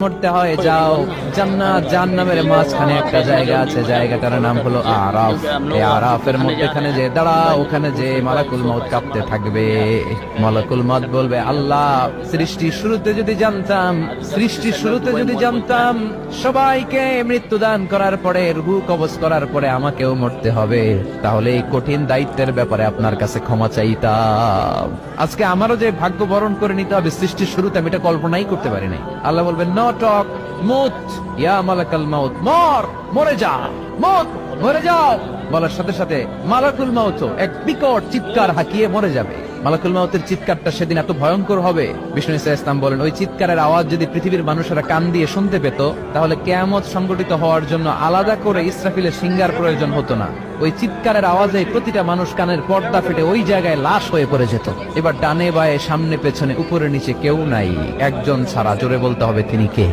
মরতে হয় যাও জান্নাত জাহান্নামের মাঝখানে একটা জায়গা আছে, জায়গাটার নাম হলো আরাফ। এই আরাফের মধ্যখানে যে দাঁড়া, ওখানে যে মালাকুল মউত কাঁপতে থাকবে। মালাকুল মউত বলবে, আল্লাহ সৃষ্টির শুরুতে যদি জানতাম সবাইকে মৃত্যু দান করার পরে, রূহ কবজ করার পরে আমাকেও মরতে হবে, তাহলে এই কঠিন দায়িত্বের ব্যাপারে আপনার কাছে ক্ষমা চাইতাম। আজকে আমারও যে ভাগ্য বরণ করে নিতে হবে সৃষ্টির শুরুতে, আমি এটা কল্পনাই করতে পারি নাই। আল্লাহ বলবেন, নো টক মুত ইয়া মালাকুল মউত, মরে যা, মরে যাও। বলার সাথে সাথে মালাকুল মউত এক বিকট চিৎকার হাঁকিয়ে মরে যাবে। মালাকুল মউতের চিৎকারটা সেদিন এত ভয়ঙ্কর হবে, বিষ্ণু ঈসা ইসলাম বলেন, ওই চিৎকারের আওয়াজ যদি পৃথিবীর মানুষেরা কান দিয়ে শুনতে পেত, তাহলে কিয়ামত সংগঠিত হওয়ার জন্য আলাদা করে ইসরাফিলের সিঙ্গার প্রয়োজন হতো না। ওই চিৎকারের আওয়াজে প্রতিটা মানুষ কানের পর্দা ফেটে ওই জায়গায় লাশ হয়ে পড়ে যেত। এবার ডানে বায়ে সামনে পেছনে উপরে নিচে কেউ নাই, একজন ছাড়া। জোরে বলতে হবে, তিনি কে?